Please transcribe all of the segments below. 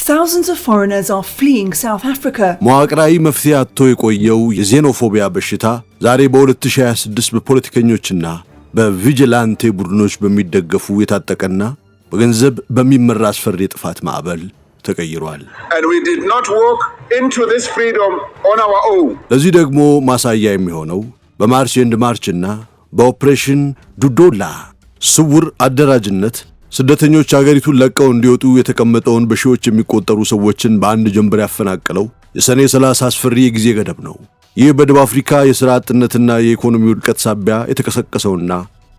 Thousands of foreigners are fleeing South Africa. መዋቅራዊ መፍትሄ አጥቶ የቆየው የዜኖፎቢያ በሽታ ዛሬ በ2026 በፖለቲከኞችና በቪጂላንቴ ቡድኖች በሚደገፉ የታጠቀና በገንዘብ በሚመራ አስፈሪ ጥፋት ማዕበል ተቀይሯል። And we did not walk into this freedom on our own. ለዚህ ደግሞ ማሳያ የሚሆነው በማርች ኤንድ ማርችና በኦፕሬሽን ዱዶላ ስውር አደራጅነት ስደተኞች አገሪቱን ለቀው እንዲወጡ የተቀመጠውን በሺዎች የሚቆጠሩ ሰዎችን በአንድ ጀንበር ያፈናቀለው የሰኔ 30 አስፈሪ የጊዜ ገደብ ነው። ይህ በደቡብ አፍሪካ የሥራ አጥነትና የኢኮኖሚ ውድቀት ሳቢያ የተቀሰቀሰውና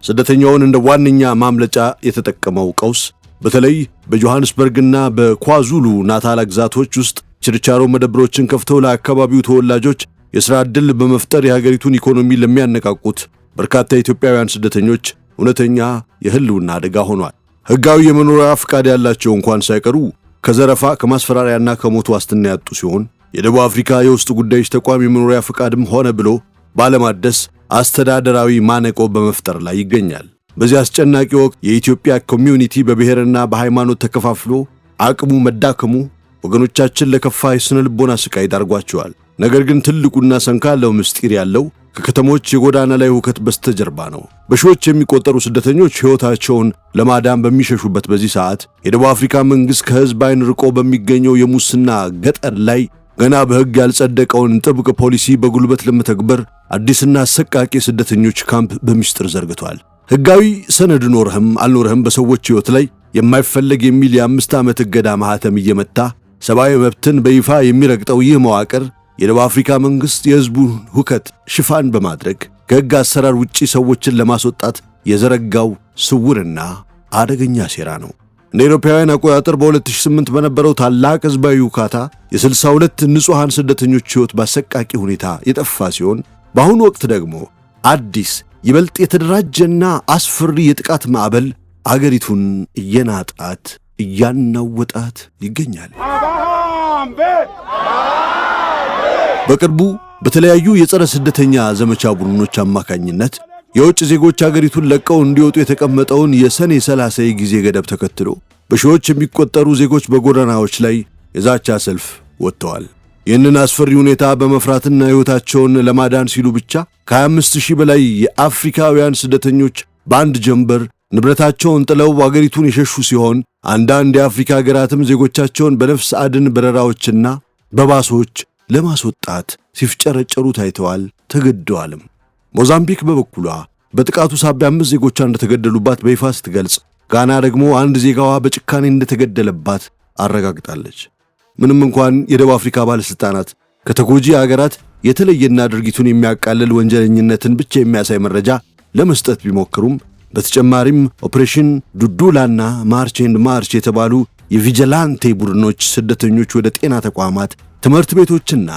ስደተኛውን እንደ ዋነኛ ማምለጫ የተጠቀመው ቀውስ በተለይ በጆሃንስበርግና በኳዙሉ ናታል ግዛቶች ውስጥ ችርቻሮ መደብሮችን ከፍተው ለአካባቢው ተወላጆች የሥራ ዕድል በመፍጠር የሀገሪቱን ኢኮኖሚ ለሚያነቃቁት በርካታ ኢትዮጵያውያን ስደተኞች እውነተኛ የህልውና አደጋ ሆኗል። ሕጋዊ የመኖሪያ ፍቃድ ያላቸው እንኳን ሳይቀሩ ከዘረፋ ከማስፈራሪያና ከሞት ዋስትና ያጡ ሲሆን የደቡብ አፍሪካ የውስጥ ጉዳዮች ተቋም የመኖሪያ ፍቃድም ሆነ ብሎ ባለማደስ አስተዳደራዊ ማነቆ በመፍጠር ላይ ይገኛል። በዚህ አስጨናቂ ወቅት የኢትዮጵያ ኮሚዩኒቲ በብሔርና በሃይማኖት ተከፋፍሎ አቅሙ መዳከሙ ወገኖቻችን ለከፋ የስነ ልቦና ስቃይ ዳርጓቸዋል። ነገር ግን ትልቁና ሰንካላው ምስጢር ያለው ከከተሞች የጎዳና ላይ ሁከት በስተጀርባ ነው። በሺዎች የሚቆጠሩ ስደተኞች ሕይወታቸውን ለማዳን በሚሸሹበት በዚህ ሰዓት የደቡብ አፍሪካ መንግሥት ከሕዝብ ዓይን ርቆ በሚገኘው የሙስና ገጠር ላይ ገና በሕግ ያልጸደቀውን ጥብቅ ፖሊሲ በጉልበት ለመተግበር አዲስና አሰቃቂ ስደተኞች ካምፕ በሚስጥር ዘርግቷል። ሕጋዊ ሰነድ ኖርህም አልኖርህም በሰዎች ሕይወት ላይ የማይፈለግ የሚል የ5 ዓመት እገዳ ማህተም እየመታ ሰብአዊ መብትን በይፋ የሚረግጠው ይህ መዋቅር የደቡብ አፍሪካ መንግሥት የሕዝቡን ሁከት ሽፋን በማድረግ ከሕግ አሰራር ውጪ ሰዎችን ለማስወጣት የዘረጋው ስውርና አደገኛ ሴራ ነው። እንደ አውሮፓውያን አቆጣጠር በ2008 በነበረው ታላቅ ሕዝባዊ ሁካታ የ62 ንጹሐን ስደተኞች ሕይወት በአሰቃቂ ሁኔታ የጠፋ ሲሆን በአሁኑ ወቅት ደግሞ አዲስ ይበልጥ የተደራጀና አስፈሪ የጥቃት ማዕበል አገሪቱን እየናጣት እያናወጣት ይገኛል። በቅርቡ በተለያዩ የጸረ ስደተኛ ዘመቻ ቡድኖች አማካኝነት የውጭ ዜጎች አገሪቱን ለቀው እንዲወጡ የተቀመጠውን የሰኔ 30 የጊዜ ገደብ ተከትሎ በሺዎች የሚቆጠሩ ዜጎች በጎዳናዎች ላይ የዛቻ ሰልፍ ወጥተዋል። ይህንን አስፈሪ ሁኔታ በመፍራትና ሕይወታቸውን ለማዳን ሲሉ ብቻ ከ25,000 በላይ የአፍሪካውያን ስደተኞች በአንድ ጀንበር ንብረታቸውን ጥለው አገሪቱን የሸሹ ሲሆን አንዳንድ የአፍሪካ ሀገራትም ዜጎቻቸውን በነፍስ አድን በረራዎችና በባሶች ለማስወጣት ሲፍጨረጨሩ ታይተዋል፣ ተገደዋልም። ሞዛምቢክ በበኩሏ በጥቃቱ ሳቢያ 5 ዜጎቿ እንደተገደሉባት በይፋ ስትገልጽ፣ ጋና ደግሞ አንድ ዜጋዋ በጭካኔ እንደተገደለባት አረጋግጣለች። ምንም እንኳን የደቡብ አፍሪካ ባለሥልጣናት ከተጎጂ አገራት የተለየና ድርጊቱን የሚያቃልል ወንጀለኝነትን ብቻ የሚያሳይ መረጃ ለመስጠት ቢሞክሩም በተጨማሪም ኦፕሬሽን ዱዱላና ማርች ኤንድ ማርች የተባሉ የቪጂላንቴ ቡድኖች ስደተኞች ወደ ጤና ተቋማት፣ ትምህርት ቤቶችና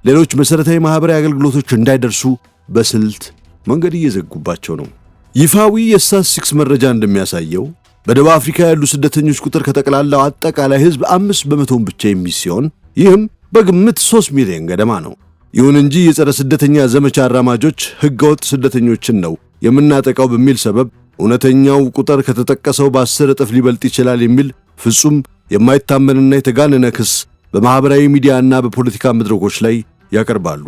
ሌሎች መሠረታዊ ማኅበራዊ አገልግሎቶች እንዳይደርሱ በስልት መንገድ እየዘጉባቸው ነው። ይፋዊ የስታትስቲክስ መረጃ እንደሚያሳየው በደቡብ አፍሪካ ያሉ ስደተኞች ቁጥር ከጠቅላላው አጠቃላይ ሕዝብ 5% ብቻ የሚይዝ ሲሆን ይህም በግምት 3 ሚሊዮን ገደማ ነው። ይሁን እንጂ የጸረ ስደተኛ ዘመቻ አራማጆች ሕገወጥ ስደተኞችን ነው የምናጠቃው በሚል ሰበብ እውነተኛው ቁጥር ከተጠቀሰው በ10 እጥፍ ሊበልጥ ይችላል የሚል ፍጹም የማይታመንና የተጋነነ ክስ በማኅበራዊ ሚዲያና በፖለቲካ መድረኮች ላይ ያቀርባሉ።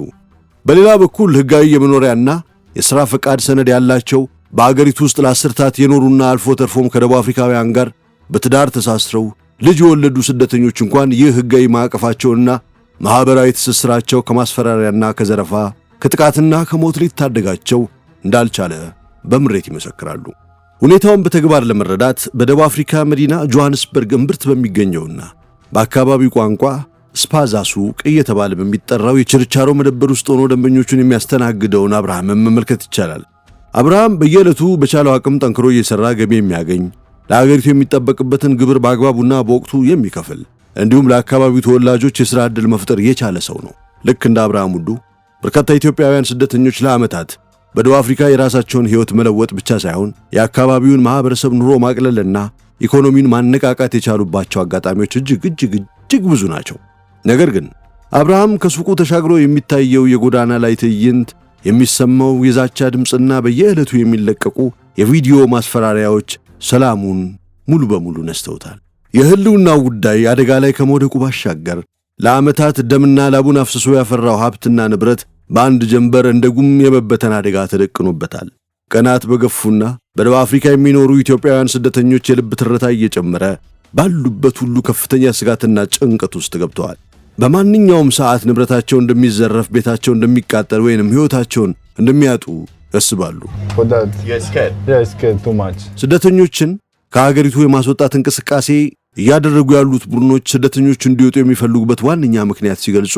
በሌላ በኩል ሕጋዊ የመኖሪያና የሥራ ፈቃድ ሰነድ ያላቸው በአገሪቱ ውስጥ ለአስርታት የኖሩና አልፎ ተርፎም ከደቡብ አፍሪካውያን ጋር በትዳር ተሳስረው ልጅ የወለዱ ስደተኞች እንኳን ይህ ሕጋዊ ማዕቀፋቸውና ማኅበራዊ ትስስራቸው ከማስፈራሪያና ከዘረፋ ከጥቃትና ከሞት ሊታደጋቸው እንዳልቻለ በምሬት ይመሰክራሉ። ሁኔታውን በተግባር ለመረዳት በደቡብ አፍሪካ መዲና ጆሃንስበርግ እምብርት በሚገኘውና በአካባቢው ቋንቋ ስፓዛሱ እየተባለ በሚጠራው የችርቻሮ መደብር ውስጥ ሆኖ ደንበኞቹን የሚያስተናግደውን አብርሃምን መመልከት ይቻላል። አብርሃም በየዕለቱ በቻለው አቅም ጠንክሮ እየሠራ ገቢ የሚያገኝ፣ ለአገሪቱ የሚጠበቅበትን ግብር በአግባቡና በወቅቱ የሚከፍል እንዲሁም ለአካባቢው ተወላጆች የሥራ ዕድል መፍጠር የቻለ ሰው ነው። ልክ እንደ አብርሃም ሁሉ በርካታ ኢትዮጵያውያን ስደተኞች ለዓመታት በደቡብ አፍሪካ የራሳቸውን ሕይወት መለወጥ ብቻ ሳይሆን የአካባቢውን ማኅበረሰብ ኑሮ ማቅለልና ኢኮኖሚን ማነቃቃት የቻሉባቸው አጋጣሚዎች እጅግ ብዙ ናቸው። ነገር ግን አብርሃም ከሱቁ ተሻግሮ የሚታየው የጎዳና ላይ ትዕይንት፣ የሚሰማው የዛቻ ድምፅና በየዕለቱ የሚለቀቁ የቪዲዮ ማስፈራሪያዎች ሰላሙን ሙሉ በሙሉ ነስተውታል። የህልውናው ጉዳይ አደጋ ላይ ከመውደቁ ባሻገር ለዓመታት ደምና ላቡን አፍስሶ ያፈራው ሀብትና ንብረት በአንድ ጀንበር እንደ ጉም የመበተን አደጋ ተደቅኖበታል። ቀናት በገፉና በደቡብ አፍሪካ የሚኖሩ ኢትዮጵያውያን ስደተኞች የልብ ትርታ እየጨመረ ባሉበት ሁሉ ከፍተኛ ስጋትና ጭንቀት ውስጥ ገብተዋል። በማንኛውም ሰዓት ንብረታቸው እንደሚዘረፍ፣ ቤታቸው እንደሚቃጠል ወይንም ሕይወታቸውን እንደሚያጡ ያስባሉ። ስደተኞችን ከሀገሪቱ የማስወጣት እንቅስቃሴ እያደረጉ ያሉት ቡድኖች ስደተኞች እንዲወጡ የሚፈልጉበት ዋነኛ ምክንያት ሲገልጹ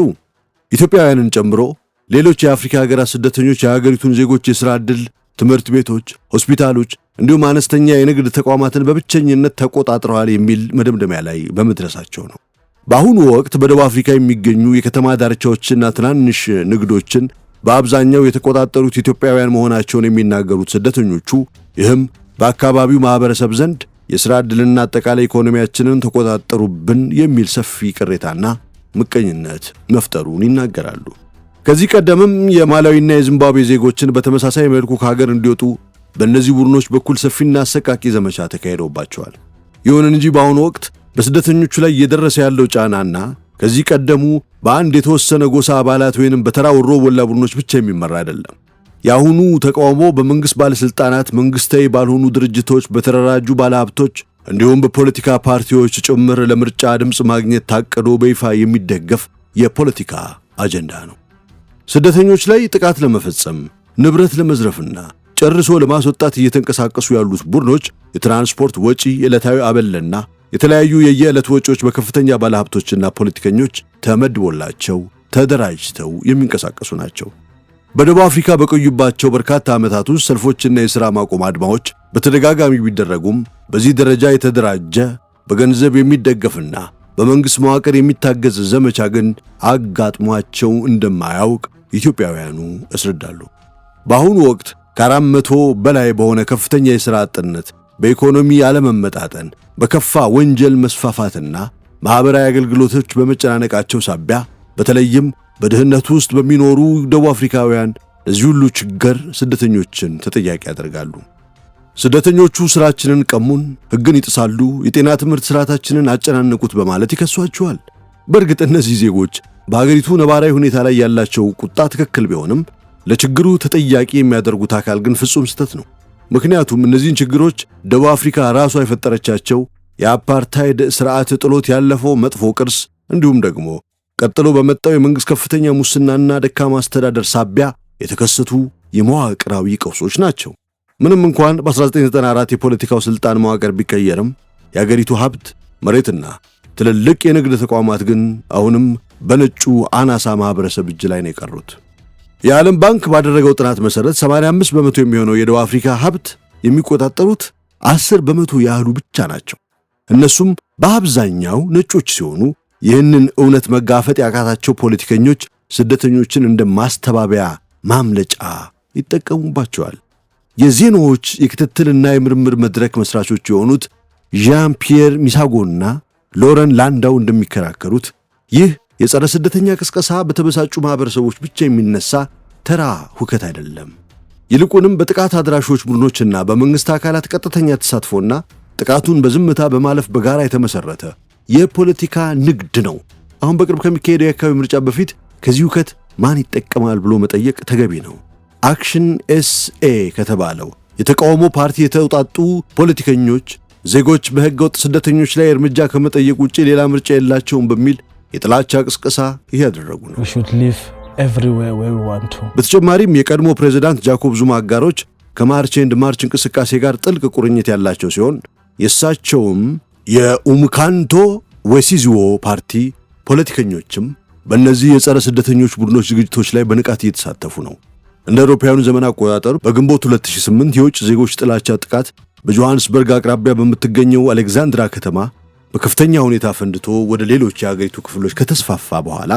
ኢትዮጵያውያንን ጨምሮ ሌሎች የአፍሪካ ሀገራት ስደተኞች የሀገሪቱን ዜጎች የሥራ ዕድል፣ ትምህርት ቤቶች፣ ሆስፒታሎች እንዲሁም አነስተኛ የንግድ ተቋማትን በብቸኝነት ተቆጣጥረዋል የሚል መደምደሚያ ላይ በመድረሳቸው ነው። በአሁኑ ወቅት በደቡብ አፍሪካ የሚገኙ የከተማ ዳርቻዎችና ትናንሽ ንግዶችን በአብዛኛው የተቆጣጠሩት ኢትዮጵያውያን መሆናቸውን የሚናገሩት ስደተኞቹ ይህም በአካባቢው ማህበረሰብ ዘንድ የሥራ ዕድልና አጠቃላይ ኢኮኖሚያችንን ተቆጣጠሩብን የሚል ሰፊ ቅሬታና ምቀኝነት መፍጠሩን ይናገራሉ። ከዚህ ቀደምም የማላዊና የዚምባብዌ ዜጎችን በተመሳሳይ መልኩ ከሀገር እንዲወጡ በእነዚህ ቡድኖች በኩል ሰፊና አሰቃቂ ዘመቻ ተካሂዶባቸዋል። ይሁን እንጂ በአሁኑ ወቅት በስደተኞቹ ላይ እየደረሰ ያለው ጫናና ከዚህ ቀደሙ በአንድ የተወሰነ ጎሳ አባላት ወይንም በተራ ወሮ ወላ ቡድኖች ብቻ የሚመራ አይደለም። የአሁኑ ተቃውሞ በመንግሥት ባለሥልጣናት፣ መንግሥታዊ ባልሆኑ ድርጅቶች፣ በተደራጁ ባለሀብቶች እንዲሁም በፖለቲካ ፓርቲዎች ጭምር ለምርጫ ድምፅ ማግኘት ታቅዶ በይፋ የሚደገፍ የፖለቲካ አጀንዳ ነው። ስደተኞች ላይ ጥቃት ለመፈጸም፣ ንብረት ለመዝረፍና ጨርሶ ለማስወጣት እየተንቀሳቀሱ ያሉት ቡድኖች የትራንስፖርት ወጪ፣ ዕለታዊ አበልና የተለያዩ የየዕለት ወጪዎች በከፍተኛ ባለሀብቶችና ፖለቲከኞች ተመድቦላቸው ተደራጅተው የሚንቀሳቀሱ ናቸው። በደቡብ አፍሪካ በቆዩባቸው በርካታ ዓመታት ውስጥ ሰልፎችና የሥራ ማቆም አድማዎች በተደጋጋሚ ቢደረጉም በዚህ ደረጃ የተደራጀ በገንዘብ የሚደገፍና በመንግሥት መዋቅር የሚታገዝ ዘመቻ ግን አጋጥሟቸው እንደማያውቅ ኢትዮጵያውያኑ ያስረዳሉ። በአሁኑ ወቅት ከ400 በላይ በሆነ ከፍተኛ የሥራ አጥነት፣ በኢኮኖሚ አለመመጣጠን፣ በከፋ ወንጀል መስፋፋትና ማኅበራዊ አገልግሎቶች በመጨናነቃቸው ሳቢያ በተለይም በድህነት ውስጥ በሚኖሩ ደቡብ አፍሪካውያን ለዚህ ሁሉ ችግር ስደተኞችን ተጠያቂ ያደርጋሉ። ስደተኞቹ ሥራችንን ቀሙን፣ ሕግን ይጥሳሉ፣ የጤና ትምህርት ሥርዓታችንን አጨናነቁት በማለት ይከሷቸዋል። በእርግጥ እነዚህ ዜጎች በአገሪቱ ነባራዊ ሁኔታ ላይ ያላቸው ቁጣ ትክክል ቢሆንም ለችግሩ ተጠያቂ የሚያደርጉት አካል ግን ፍጹም ስህተት ነው። ምክንያቱም እነዚህን ችግሮች ደቡብ አፍሪካ ራሷ የፈጠረቻቸው የአፓርታይድ ሥርዓት ጥሎት ያለፈው መጥፎ ቅርስ እንዲሁም ደግሞ ቀጥሎ በመጣው የመንግሥት ከፍተኛ ሙስናና ደካማ አስተዳደር ሳቢያ የተከሰቱ የመዋቅራዊ ቀውሶች ናቸው። ምንም እንኳን በ1994 የፖለቲካው ሥልጣን መዋቅር ቢቀየርም የአገሪቱ ሀብት፣ መሬትና ትልልቅ የንግድ ተቋማት ግን አሁንም በነጩ አናሳ ማኅበረሰብ እጅ ላይ ነው የቀሩት። የዓለም ባንክ ባደረገው ጥናት መሠረት 85 በመቶ የሚሆነው የደቡብ አፍሪካ ሀብት የሚቆጣጠሩት 10 በመቶ ያህሉ ብቻ ናቸው። እነሱም በአብዛኛው ነጮች ሲሆኑ ይህንን እውነት መጋፈጥ ያቃታቸው ፖለቲከኞች ስደተኞችን እንደ ማስተባበያ ማምለጫ ይጠቀሙባቸዋል። የዜናዎች የክትትልና የምርምር መድረክ መስራቾች የሆኑት ዣን ፒየር ሚሳጎና ሎረን ላንዳው እንደሚከራከሩት ይህ የጸረ ስደተኛ ቅስቀሳ በተበሳጩ ማኅበረሰቦች ብቻ የሚነሳ ተራ ሁከት አይደለም። ይልቁንም በጥቃት አድራሾች ቡድኖችና በመንግሥት አካላት ቀጥተኛ ተሳትፎና ጥቃቱን በዝምታ በማለፍ በጋራ የተመሠረተ የፖለቲካ ንግድ ነው። አሁን በቅርብ ከሚካሄደው የአካባቢ ምርጫ በፊት ከዚህ ሁከት ማን ይጠቀማል ብሎ መጠየቅ ተገቢ ነው። አክሽን ኤስኤ ከተባለው የተቃውሞ ፓርቲ የተውጣጡ ፖለቲከኞች ዜጎች በሕገ ወጥ ስደተኞች ላይ እርምጃ ከመጠየቅ ውጪ ሌላ ምርጫ የላቸውም በሚል የጥላቻ ቅስቀሳ እያደረጉ ነው። በተጨማሪም የቀድሞ ፕሬዝዳንት ጃኮብ ዙማ አጋሮች ከማርች ኤንድ ማርች እንቅስቃሴ ጋር ጥልቅ ቁርኝት ያላቸው ሲሆን የእሳቸውም የኡምካንቶ ዌሲዝዎ ፓርቲ ፖለቲከኞችም በእነዚህ የጸረ ስደተኞች ቡድኖች ዝግጅቶች ላይ በንቃት እየተሳተፉ ነው። እንደ አውሮፓውያኑ ዘመን አቆጣጠር በግንቦት 2008 የውጭ ዜጎች ጥላቻ ጥቃት በጆሃንስበርግ አቅራቢያ በምትገኘው አሌክዛንድራ ከተማ በከፍተኛ ሁኔታ ፈንድቶ ወደ ሌሎች የአገሪቱ ክፍሎች ከተስፋፋ በኋላ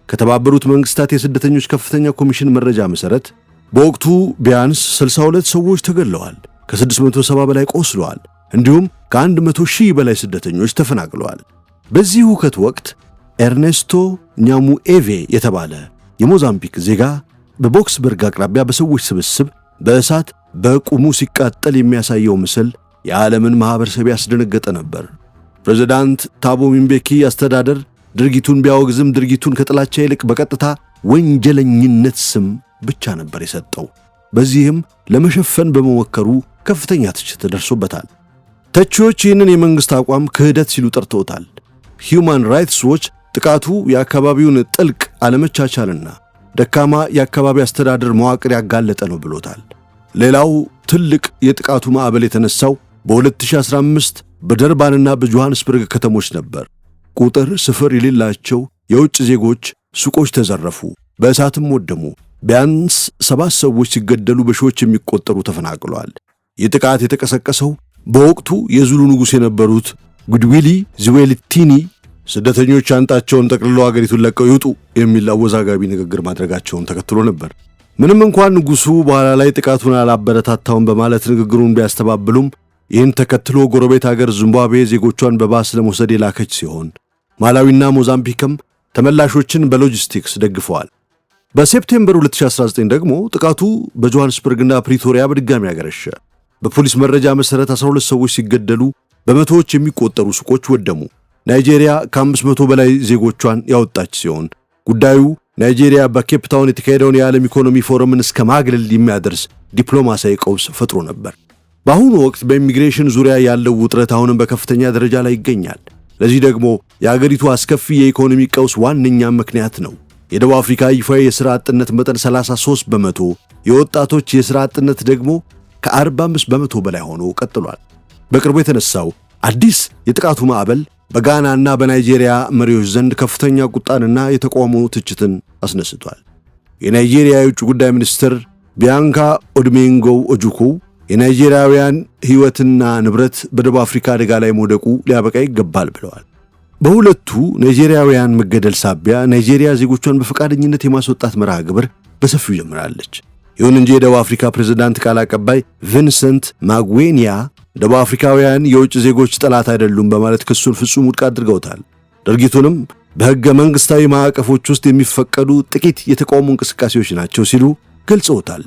ከተባበሩት መንግስታት የስደተኞች ከፍተኛ ኮሚሽን መረጃ መሠረት በወቅቱ ቢያንስ 62 ሰዎች ተገድለዋል፣ ከ670 በላይ ቆስለዋል፣ እንዲሁም ከ100,000 በላይ ስደተኞች ተፈናቅለዋል። በዚህ ሁከት ወቅት ኤርኔስቶ ኛሙኤቬ የተባለ የሞዛምቢክ ዜጋ በቦክስበርግ አቅራቢያ በሰዎች ስብስብ በእሳት በቁሙ ሲቃጠል የሚያሳየው ምስል የዓለምን ማኅበረሰብ ያስደነገጠ ነበር። ፕሬዝዳንት ታቦ ምቤኪ አስተዳደር ድርጊቱን ቢያወግዝም ድርጊቱን ከጥላቻ ይልቅ በቀጥታ ወንጀለኝነት ስም ብቻ ነበር የሰጠው። በዚህም ለመሸፈን በመሞከሩ ከፍተኛ ትችት ደርሶበታል። ተቺዎች ይህንን የመንግሥት አቋም ክህደት ሲሉ ጠርተውታል። ሂዩማን ራይትስ ዎች ጥቃቱ የአካባቢውን ጥልቅ አለመቻቻልና ደካማ የአካባቢ አስተዳደር መዋቅር ያጋለጠ ነው ብሎታል። ሌላው ትልቅ የጥቃቱ ማዕበል የተነሳው በ2015 በደርባንና በጆሃንስበርግ ከተሞች ነበር። ቁጥር ስፍር የሌላቸው የውጭ ዜጎች ሱቆች ተዘረፉ፣ በእሳትም ወደሙ። ቢያንስ 7 ሰዎች ሲገደሉ በሺዎች የሚቆጠሩ ተፈናቅለዋል። ይህ ጥቃት የተቀሰቀሰው በወቅቱ የዙሉ ንጉሥ የነበሩት ጉድዊሊ ዚዌልቲኒ ስደተኞች ሻንጣቸውን ጠቅልለው አገሪቱን ለቀው ይውጡ የሚል አወዛጋቢ ንግግር ማድረጋቸውን ተከትሎ ነበር። ምንም እንኳን ንጉሡ በኋላ ላይ ጥቃቱን አላበረታታውን በማለት ንግግሩን ቢያስተባብሉም ይህን ተከትሎ ጎረቤት አገር ዚምባብዌ ዜጎቿን በባስ ለመውሰድ የላከች ሲሆን ማላዊና ሞዛምቢክም ተመላሾችን በሎጂስቲክስ ደግፈዋል። በሴፕቴምበር 2019 ደግሞ ጥቃቱ በጆሃንስበርግና ፕሪቶሪያ በድጋሚ አገረሸ። በፖሊስ መረጃ መሠረት 12 ሰዎች ሲገደሉ በመቶዎች የሚቆጠሩ ሱቆች ወደሙ። ናይጄሪያ ከ500 በላይ ዜጎቿን ያወጣች ሲሆን ጉዳዩ ናይጄሪያ በኬፕ ታውን የተካሄደውን የዓለም ኢኮኖሚ ፎረምን እስከ ማግለል የሚያደርስ ዲፕሎማሲያዊ ቀውስ ፈጥሮ ነበር። በአሁኑ ወቅት በኢሚግሬሽን ዙሪያ ያለው ውጥረት አሁንም በከፍተኛ ደረጃ ላይ ይገኛል። ለዚህ ደግሞ የአገሪቱ አስከፊ የኢኮኖሚ ቀውስ ዋነኛ ምክንያት ነው። የደቡብ አፍሪካ ይፋዊ የሥራ አጥነት መጠን 33 በመቶ፣ የወጣቶች የሥራ አጥነት ደግሞ ከ45 በመቶ በላይ ሆኖ ቀጥሏል። በቅርቡ የተነሳው አዲስ የጥቃቱ ማዕበል በጋናና በናይጄሪያ መሪዎች ዘንድ ከፍተኛ ቁጣንና የተቃውሞ ትችትን አስነስቷል። የናይጄሪያ የውጭ ጉዳይ ሚኒስትር ቢያንካ ኦድሜንጎ ኦጁኮ የናይጄሪያውያን ሕይወትና ንብረት በደቡብ አፍሪካ አደጋ ላይ መውደቁ ሊያበቃ ይገባል ብለዋል። በሁለቱ ናይጄሪያውያን መገደል ሳቢያ ናይጄሪያ ዜጎቿን በፈቃደኝነት የማስወጣት መርሃ ግብር በሰፊው ጀምራለች። ይሁን እንጂ የደቡብ አፍሪካ ፕሬዝዳንት ቃል አቀባይ ቪንሰንት ማግዌኒያ ደቡብ አፍሪካውያን የውጭ ዜጎች ጠላት አይደሉም በማለት ክሱን ፍጹም ውድቅ አድርገውታል። ድርጊቱንም በሕገ መንግሥታዊ ማዕቀፎች ውስጥ የሚፈቀዱ ጥቂት የተቃውሞ እንቅስቃሴዎች ናቸው ሲሉ ገልጸውታል።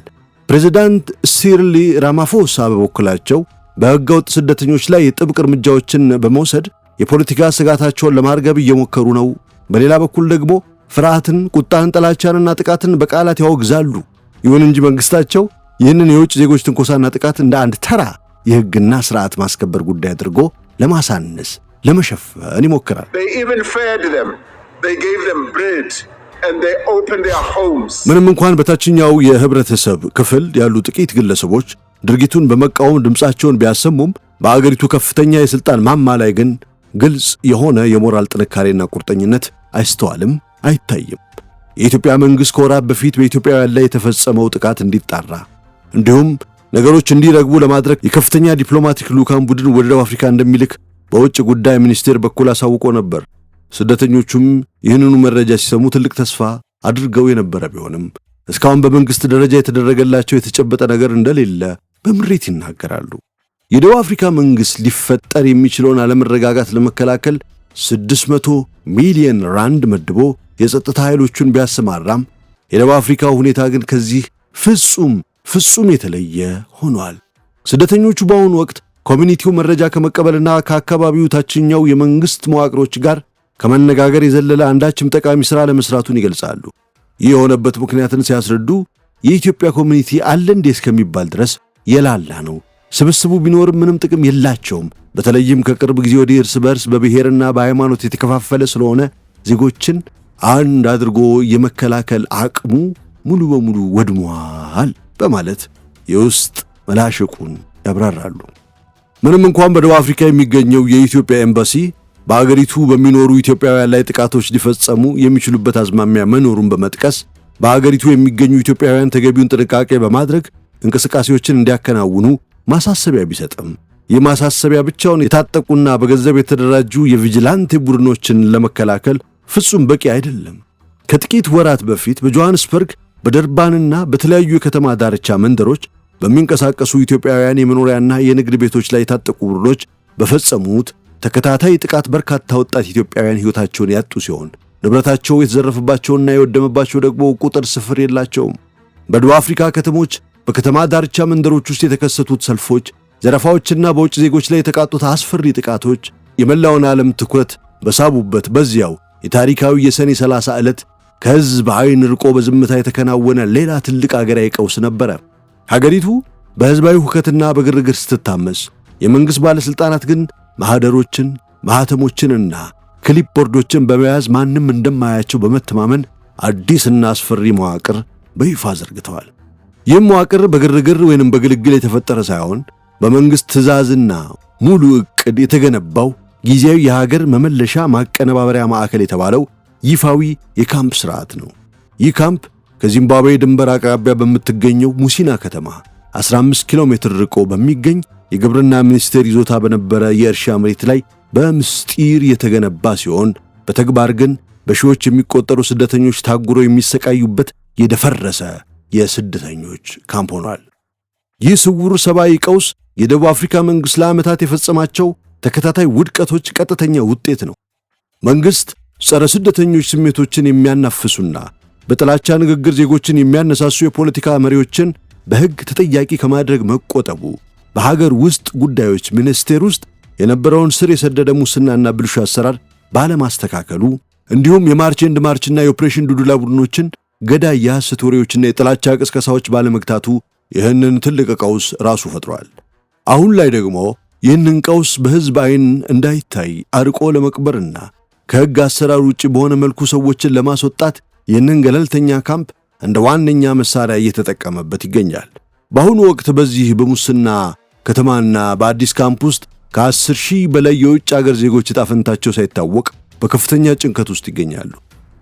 ፕሬዝዳንት ሲሪል ራማፎሳ በበኩላቸው በሕገ ወጥ ስደተኞች ላይ የጥብቅ እርምጃዎችን በመውሰድ የፖለቲካ ስጋታቸውን ለማርገብ እየሞከሩ ነው። በሌላ በኩል ደግሞ ፍርሃትን፣ ቁጣን፣ ጥላቻንና ጥቃትን በቃላት ያወግዛሉ። ይሁን እንጂ መንግሥታቸው ይህንን የውጭ ዜጎች ትንኮሳና ጥቃት እንደ አንድ ተራ የሕግና ሥርዓት ማስከበር ጉዳይ አድርጎ ለማሳነስ ለመሸፈን ይሞክራል። ምንም እንኳን በታችኛው የህብረተሰብ ክፍል ያሉ ጥቂት ግለሰቦች ድርጊቱን በመቃወም ድምፃቸውን ቢያሰሙም በአገሪቱ ከፍተኛ የሥልጣን ማማ ላይ ግን ግልጽ የሆነ የሞራል ጥንካሬና ቁርጠኝነት አይስተዋልም፣ አይታይም። የኢትዮጵያ መንግሥት ከወራት በፊት በኢትዮጵያውያን ላይ የተፈጸመው ጥቃት እንዲጣራ እንዲሁም ነገሮች እንዲረግቡ ለማድረግ የከፍተኛ ዲፕሎማቲክ ልዑካን ቡድን ወደ ደቡብ አፍሪካ እንደሚልክ በውጭ ጉዳይ ሚኒስቴር በኩል አሳውቆ ነበር። ስደተኞቹም ይህንኑ መረጃ ሲሰሙ ትልቅ ተስፋ አድርገው የነበረ ቢሆንም እስካሁን በመንግሥት ደረጃ የተደረገላቸው የተጨበጠ ነገር እንደሌለ በምሬት ይናገራሉ። የደቡብ አፍሪካ መንግሥት ሊፈጠር የሚችለውን አለመረጋጋት ለመከላከል 600 ሚሊዮን ራንድ መድቦ የጸጥታ ኃይሎቹን ቢያሰማራም የደቡብ አፍሪካው ሁኔታ ግን ከዚህ ፍጹም የተለየ ሆኗል። ስደተኞቹ በአሁኑ ወቅት ኮሚኒቲው መረጃ ከመቀበልና ከአካባቢው ታችኛው የመንግሥት መዋቅሮች ጋር ከመነጋገር የዘለለ አንዳችም ጠቃሚ ሥራ ለመሥራቱን ይገልጻሉ። ይህ የሆነበት ምክንያትን ሲያስረዱ የኢትዮጵያ ኮሚኒቲ አለ እንዴ እስከሚባል ድረስ የላላ ነው። ስብስቡ ቢኖርም ምንም ጥቅም የላቸውም። በተለይም ከቅርብ ጊዜ ወዲህ እርስ በርስ በብሔርና በሃይማኖት የተከፋፈለ ስለሆነ ዜጎችን አንድ አድርጎ የመከላከል አቅሙ ሙሉ በሙሉ ወድሟል በማለት የውስጥ መላሸቁን ያብራራሉ። ምንም እንኳን በደቡብ አፍሪካ የሚገኘው የኢትዮጵያ ኤምባሲ በአገሪቱ በሚኖሩ ኢትዮጵያውያን ላይ ጥቃቶች ሊፈጸሙ የሚችሉበት አዝማሚያ መኖሩን በመጥቀስ በአገሪቱ የሚገኙ ኢትዮጵያውያን ተገቢውን ጥንቃቄ በማድረግ እንቅስቃሴዎችን እንዲያከናውኑ ማሳሰቢያ ቢሰጥም ይህ ማሳሰቢያ ብቻውን የታጠቁና በገንዘብ የተደራጁ የቪጂላንቴ ቡድኖችን ለመከላከል ፍጹም በቂ አይደለም። ከጥቂት ወራት በፊት በጆሃንስበርግ በደርባንና በተለያዩ የከተማ ዳርቻ መንደሮች በሚንቀሳቀሱ ኢትዮጵያውያን የመኖሪያና የንግድ ቤቶች ላይ የታጠቁ ቡድኖች በፈጸሙት ተከታታይ ጥቃት በርካታ ወጣት ኢትዮጵያውያን ሕይወታቸውን ያጡ ሲሆን ንብረታቸው የተዘረፈባቸውና የወደመባቸው ደግሞ ቁጥር ስፍር የላቸውም። በደቡብ አፍሪካ ከተሞች በከተማ ዳርቻ መንደሮች ውስጥ የተከሰቱት ሰልፎች፣ ዘረፋዎችና በውጭ ዜጎች ላይ የተቃጡት አስፈሪ ጥቃቶች የመላውን ዓለም ትኩረት በሳቡበት በዚያው የታሪካዊ የሰኔ 30 ዕለት ከሕዝብ ዓይን ርቆ በዝምታ የተከናወነ ሌላ ትልቅ አገራዊ ቀውስ ነበረ። ሀገሪቱ በሕዝባዊ ሁከትና በግርግር ስትታመስ፣ የመንግሥት ባለሥልጣናት ግን ማኅደሮችን፣ ማኅተሞችንና ክሊፕቦርዶችን በመያዝ ማንም እንደማያቸው በመተማመን አዲስና አስፈሪ መዋቅር በይፋ ዘርግተዋል። ይህም መዋቅር በግርግር ወይንም በግልግል የተፈጠረ ሳይሆን በመንግሥት ትእዛዝና ሙሉ ዕቅድ የተገነባው ጊዜያዊ የሀገር መመለሻ ማቀነባበሪያ ማዕከል የተባለው ይፋዊ የካምፕ ሥርዓት ነው። ይህ ካምፕ ከዚምባብዌ ድንበር አቅራቢያ በምትገኘው ሙሲና ከተማ 15 ኪሎ ሜትር ርቆ በሚገኝ የግብርና ሚኒስቴር ይዞታ በነበረ የእርሻ መሬት ላይ በምስጢር የተገነባ ሲሆን በተግባር ግን በሺዎች የሚቆጠሩ ስደተኞች ታጉረው የሚሰቃዩበት የደፈረሰ የስደተኞች ካምፕ ሆኗል። ይህ ስውር ሰብአዊ ቀውስ የደቡብ አፍሪካ መንግሥት ለዓመታት የፈጸማቸው ተከታታይ ውድቀቶች ቀጥተኛ ውጤት ነው። መንግሥት ጸረ ስደተኞች ስሜቶችን የሚያናፍሱና በጥላቻ ንግግር ዜጎችን የሚያነሳሱ የፖለቲካ መሪዎችን በሕግ ተጠያቂ ከማድረግ መቆጠቡ በሀገር ውስጥ ጉዳዮች ሚኒስቴር ውስጥ የነበረውን ስር የሰደደ ሙስናና ብልሹ አሰራር ባለማስተካከሉ እንዲሁም የማርች ኤንድ ማርችና የኦፕሬሽን ዱዱላ ቡድኖችን ገዳይ የሐሰት ወሬዎችና የጥላቻ ቅስቀሳዎች ባለመግታቱ ይህንን ትልቅ ቀውስ ራሱ ፈጥሯል። አሁን ላይ ደግሞ ይህንን ቀውስ በሕዝብ ዓይን እንዳይታይ አርቆ ለመቅበርና ከሕግ አሰራር ውጭ በሆነ መልኩ ሰዎችን ለማስወጣት ይህንን ገለልተኛ ካምፕ እንደ ዋነኛ መሳሪያ እየተጠቀመበት ይገኛል። በአሁኑ ወቅት በዚህ በሙስና ከተማና በአዲስ ካምፕ ውስጥ ከ10 ሺህ በላይ የውጭ አገር ዜጎች ዕጣ ፈንታቸው ሳይታወቅ በከፍተኛ ጭንቀት ውስጥ ይገኛሉ።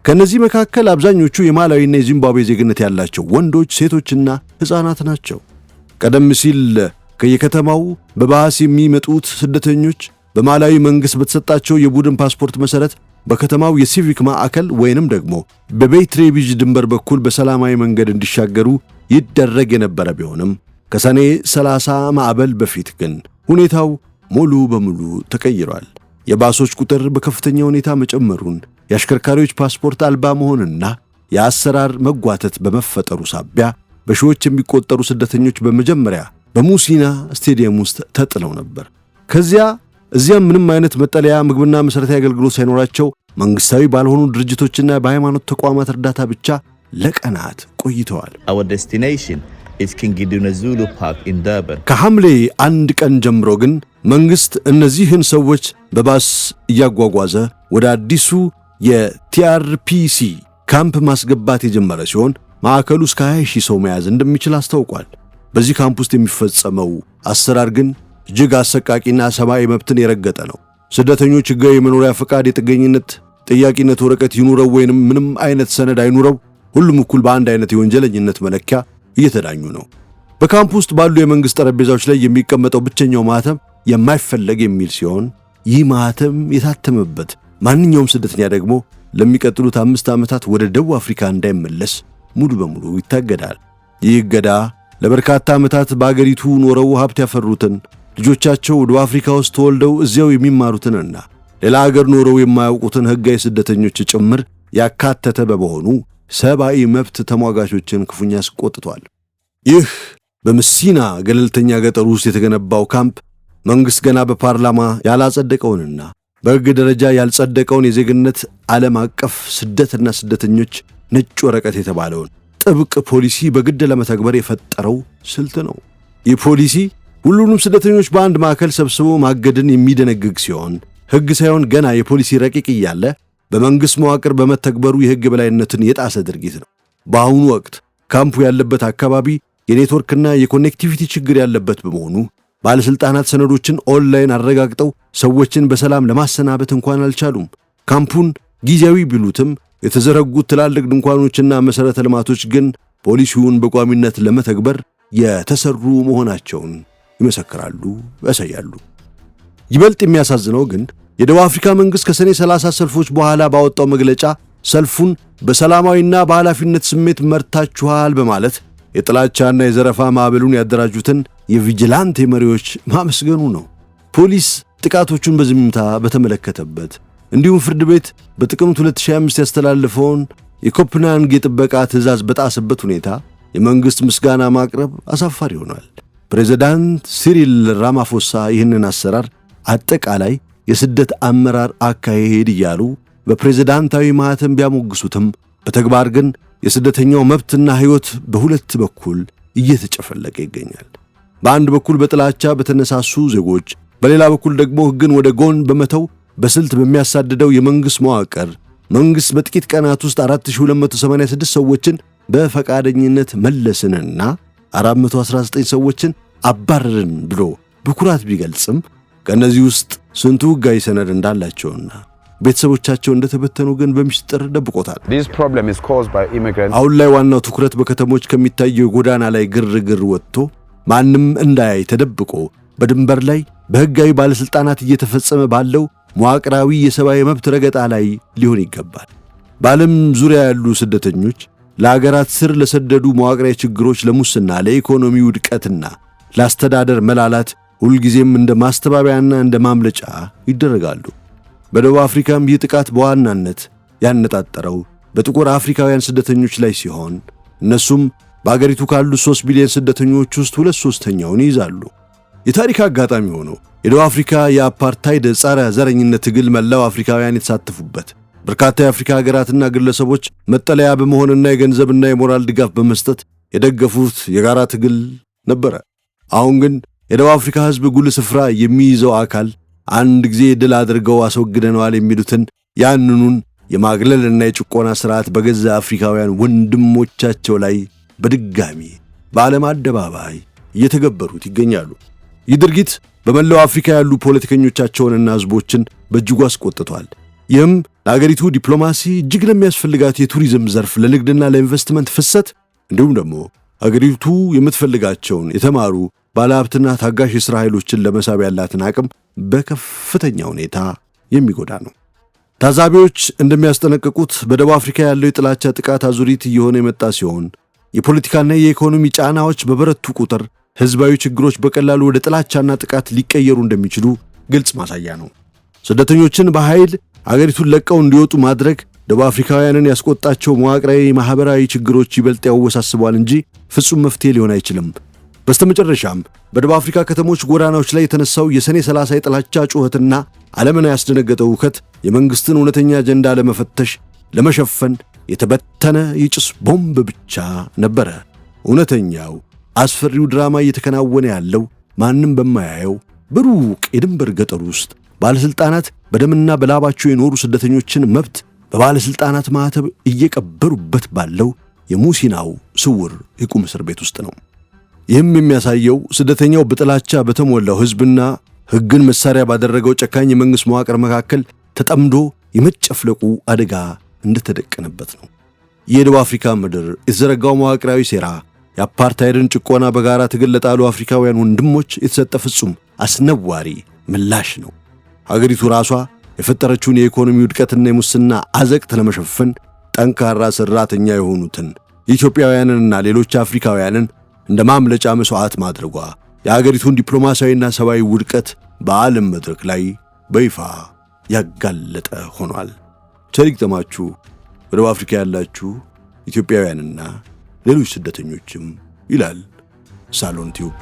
ከነዚህ መካከል አብዛኞቹ የማላዊና የዚምባብዌ ዜግነት ያላቸው ወንዶች፣ ሴቶችና ሕፃናት ናቸው። ቀደም ሲል ከየከተማው በባስ የሚመጡት ስደተኞች በማላዊ መንግሥት በተሰጣቸው የቡድን ፓስፖርት መሠረት በከተማው የሲቪክ ማዕከል ወይንም ደግሞ በቤይትሬቪጅ ድንበር በኩል በሰላማዊ መንገድ እንዲሻገሩ ይደረግ የነበረ ቢሆንም ከሰኔ 30 ማዕበል በፊት ግን ሁኔታው ሙሉ በሙሉ ተቀይሯል። የባሶች ቁጥር በከፍተኛ ሁኔታ መጨመሩን፣ የአሽከርካሪዎች ፓስፖርት አልባ መሆንና የአሰራር መጓተት በመፈጠሩ ሳቢያ በሺዎች የሚቆጠሩ ስደተኞች በመጀመሪያ በሙሲና ስቴዲየም ውስጥ ተጥለው ነበር። እዚያም ምንም አይነት መጠለያ፣ ምግብና መሠረታዊ አገልግሎት ሳይኖራቸው መንግሥታዊ ባልሆኑ ድርጅቶችና በሃይማኖት ተቋማት እርዳታ ብቻ ለቀናት ቆይተዋል። ከሐምሌ 1 ቀን ጀምሮ ግን መንግሥት እነዚህን ሰዎች በባስ እያጓጓዘ ወደ አዲሱ የቲአርፒሲ ካምፕ ማስገባት የጀመረ ሲሆን ማዕከሉ እስከ 20 ሺህ ሰው መያዝ እንደሚችል አስታውቋል። በዚህ ካምፕ ውስጥ የሚፈጸመው አሰራር ግን እጅግ አሰቃቂና ሰብአዊ መብትን የረገጠ ነው። ስደተኞች ሕጋዊ የመኖሪያ ፈቃድ፣ የጥገኝነት ጥያቄነት ወረቀት ይኑረው ወይንም ምንም አይነት ሰነድ አይኑረው ሁሉም እኩል በአንድ አይነት የወንጀለኝነት መለኪያ እየተዳኙ ነው። በካምፕ ውስጥ ባሉ የመንግሥት ጠረጴዛዎች ላይ የሚቀመጠው ብቸኛው ማህተም የማይፈለግ የሚል ሲሆን ይህ ማህተም የታተመበት ማንኛውም ስደተኛ ደግሞ ለሚቀጥሉት 5 ዓመታት ወደ ደቡብ አፍሪካ እንዳይመለስ ሙሉ በሙሉ ይታገዳል። ይህ እገዳ ለበርካታ ዓመታት በአገሪቱ ኖረው ሀብት ያፈሩትን ልጆቻቸው ደቡብ አፍሪካ ውስጥ ተወልደው እዚያው የሚማሩትንና ሌላ አገር ኖረው የማያውቁትን ሕጋዊ ስደተኞች ጭምር ያካተተ በመሆኑ ሰብአዊ መብት ተሟጋቾችን ክፉኛ አስቆጥቷል። ይህ በሙሲና ገለልተኛ ገጠር ውስጥ የተገነባው ካምፕ መንግሥት ገና በፓርላማ ያላጸደቀውንና በሕግ ደረጃ ያልጸደቀውን የዜግነት ዓለም አቀፍ ስደትና ስደተኞች ነጭ ወረቀት የተባለውን ጥብቅ ፖሊሲ በግድ ለመተግበር የፈጠረው ስልት ነው። ይህ ፖሊሲ ሁሉንም ስደተኞች በአንድ ማዕከል ሰብስቦ ማገድን የሚደነግግ ሲሆን ሕግ ሳይሆን ገና የፖሊሲ ረቂቅ እያለ በመንግሥት መዋቅር በመተግበሩ የሕግ በላይነትን የጣሰ ድርጊት ነው። በአሁኑ ወቅት ካምፑ ያለበት አካባቢ የኔትወርክና የኮኔክቲቪቲ ችግር ያለበት በመሆኑ ባለሥልጣናት ሰነዶችን ኦንላይን አረጋግጠው ሰዎችን በሰላም ለማሰናበት እንኳን አልቻሉም። ካምፑን ጊዜያዊ ቢሉትም የተዘረጉት ትላልቅ ድንኳኖችና መሠረተ ልማቶች ግን ፖሊሲውን በቋሚነት ለመተግበር የተሰሩ መሆናቸውን ይመሰክራሉ፣ ያሳያሉ። ይበልጥ የሚያሳዝነው ግን የደቡብ አፍሪካ መንግሥት ከሰኔ 30 ሰልፎች በኋላ ባወጣው መግለጫ ሰልፉን በሰላማዊና በኃላፊነት ስሜት መርታችኋል በማለት የጥላቻና የዘረፋ ማዕበሉን ያደራጁትን የቪጂላንቴ መሪዎች ማመስገኑ ነው። ፖሊስ ጥቃቶቹን በዝምታ በተመለከተበት እንዲሁም ፍርድ ቤት በጥቅምት 2025 ያስተላለፈውን የኮፕናንግ የጥበቃ ትዕዛዝ በጣሰበት ሁኔታ የመንግሥት ምስጋና ማቅረብ አሳፋሪ ሆኗል። ፕሬዝዳንት ሲሪል ራማፎሳ ይህንን አሰራር አጠቃላይ የስደት አመራር አካሄድ እያሉ በፕሬዝዳንታዊ ማህተም ቢያሞግሱትም በተግባር ግን የስደተኛው መብትና ሕይወት በሁለት በኩል እየተጨፈለቀ ይገኛል። በአንድ በኩል በጥላቻ በተነሳሱ ዜጎች፣ በሌላ በኩል ደግሞ ሕግን ወደ ጎን በመተው በስልት በሚያሳድደው የመንግሥት መዋቅር መንግሥት በጥቂት ቀናት ውስጥ 4286 ሰዎችን በፈቃደኝነት መለስንና 419 ሰዎችን አባረርን ብሎ በኩራት ቢገልጽም ከእነዚህ ውስጥ ስንቱ ሕጋዊ ሰነድ እንዳላቸውና ቤተሰቦቻቸው እንደተበተኑ ግን በሚስጥር ደብቆታል። አሁን ላይ ዋናው ትኩረት በከተሞች ከሚታየው ጎዳና ላይ ግርግር ወጥቶ ማንም እንዳያይ ተደብቆ በድንበር ላይ በሕጋዊ ባለሥልጣናት እየተፈጸመ ባለው መዋቅራዊ የሰብአዊ መብት ረገጣ ላይ ሊሆን ይገባል። በዓለም ዙሪያ ያሉ ስደተኞች ለአገራት ስር ለሰደዱ መዋቅራዊ ችግሮች፣ ለሙስና፣ ለኢኮኖሚ ውድቀትና ለአስተዳደር መላላት ሁልጊዜም እንደ ማስተባበያና እንደ ማምለጫ ይደረጋሉ። በደቡብ አፍሪካም ይህ ጥቃት በዋናነት ያነጣጠረው በጥቁር አፍሪካውያን ስደተኞች ላይ ሲሆን እነሱም በአገሪቱ ካሉ 3 ቢሊዮን ስደተኞች ውስጥ 2/3ኛውን ይይዛሉ። የታሪክ አጋጣሚ ሆኖ የደቡብ አፍሪካ የአፓርታይድ ጸረ ዘረኝነት ትግል መላው አፍሪካውያን የተሳተፉበት፣ በርካታ የአፍሪካ ሀገራትና ግለሰቦች መጠለያ በመሆንና የገንዘብና የሞራል ድጋፍ በመስጠት የደገፉት የጋራ ትግል ነበረ። አሁን ግን የደቡብ አፍሪካ ሕዝብ ጉልህ ስፍራ የሚይዘው አካል አንድ ጊዜ ድል አድርገው አስወግደነዋል የሚሉትን ያንኑን የማግለልና የጭቆና ሥርዓት በገዛ አፍሪካውያን ወንድሞቻቸው ላይ በድጋሚ በዓለም አደባባይ እየተገበሩት ይገኛሉ። ይህ ድርጊት በመላው አፍሪካ ያሉ ፖለቲከኞቻቸውንና ሕዝቦችን በእጅጉ አስቆጥቷል። ይህም ለአገሪቱ ዲፕሎማሲ እጅግ ለሚያስፈልጋት የቱሪዝም ዘርፍ፣ ለንግድና ለኢንቨስትመንት ፍሰት እንዲሁም ደግሞ አገሪቱ የምትፈልጋቸውን የተማሩ ባለሀብትና ታጋሽ የሥራ ኃይሎችን ለመሳብ ያላትን አቅም በከፍተኛ ሁኔታ የሚጎዳ ነው። ታዛቢዎች እንደሚያስጠነቅቁት በደቡብ አፍሪካ ያለው የጥላቻ ጥቃት አዙሪት እየሆነ የመጣ ሲሆን የፖለቲካና የኢኮኖሚ ጫናዎች በበረቱ ቁጥር ሕዝባዊ ችግሮች በቀላሉ ወደ ጥላቻና ጥቃት ሊቀየሩ እንደሚችሉ ግልጽ ማሳያ ነው። ስደተኞችን በኃይል አገሪቱን ለቀው እንዲወጡ ማድረግ ደቡብ አፍሪካውያንን ያስቆጣቸው መዋቅራዊ ማኅበራዊ ችግሮች ይበልጥ ያወሳስበዋል እንጂ ፍጹም መፍትሄ ሊሆን አይችልም። በስተመጨረሻም በደቡብ አፍሪካ ከተሞች ጎዳናዎች ላይ የተነሳው የሰኔ 30 የጥላቻ ጩኸትና ዓለምን ያስደነገጠው ሁከት የመንግሥትን እውነተኛ አጀንዳ ለመፈተሽ ለመሸፈን የተበተነ የጭስ ቦምብ ብቻ ነበረ። እውነተኛው አስፈሪው ድራማ እየተከናወነ ያለው ማንም በማያየው በሩቅ የድንበር ገጠር ውስጥ ባለሥልጣናት በደምና በላባቸው የኖሩ ስደተኞችን መብት በባለሥልጣናት ማኅተብ እየቀበሩበት ባለው የሙሲናው ስውር የቁም እስር ቤት ውስጥ ነው። ይህም የሚያሳየው ስደተኛው በጥላቻ በተሞላው ሕዝብና ሕግን መሳሪያ ባደረገው ጨካኝ የመንግሥት መዋቅር መካከል ተጠምዶ የመጨፍለቁ አደጋ እንደተደቀነበት ነው። የደቡብ አፍሪካ ምድር የተዘረጋው መዋቅራዊ ሴራ የአፓርታይድን ጭቆና በጋራ ትግል ለጣሉ አፍሪካውያን ወንድሞች የተሰጠ ፍጹም አስነዋሪ ምላሽ ነው። አገሪቱ ራሷ የፈጠረችውን የኢኮኖሚ ውድቀትና የሙስና አዘቅት ለመሸፈን ጠንካራ ሠራተኛ የሆኑትን ኢትዮጵያውያንንና ሌሎች አፍሪካውያንን እንደ ማምለጫ መሥዋዕት ማድረጓ የአገሪቱን ዲፕሎማሲያዊና ሰብአዊ ውድቀት በዓለም መድረክ ላይ በይፋ ያጋለጠ ሆኗል። ቸር ይግጠማችሁ በደቡብ አፍሪካ ያላችሁ ኢትዮጵያውያንና ሌሎች ስደተኞችም ይላል ሳሎን ቲዩብ።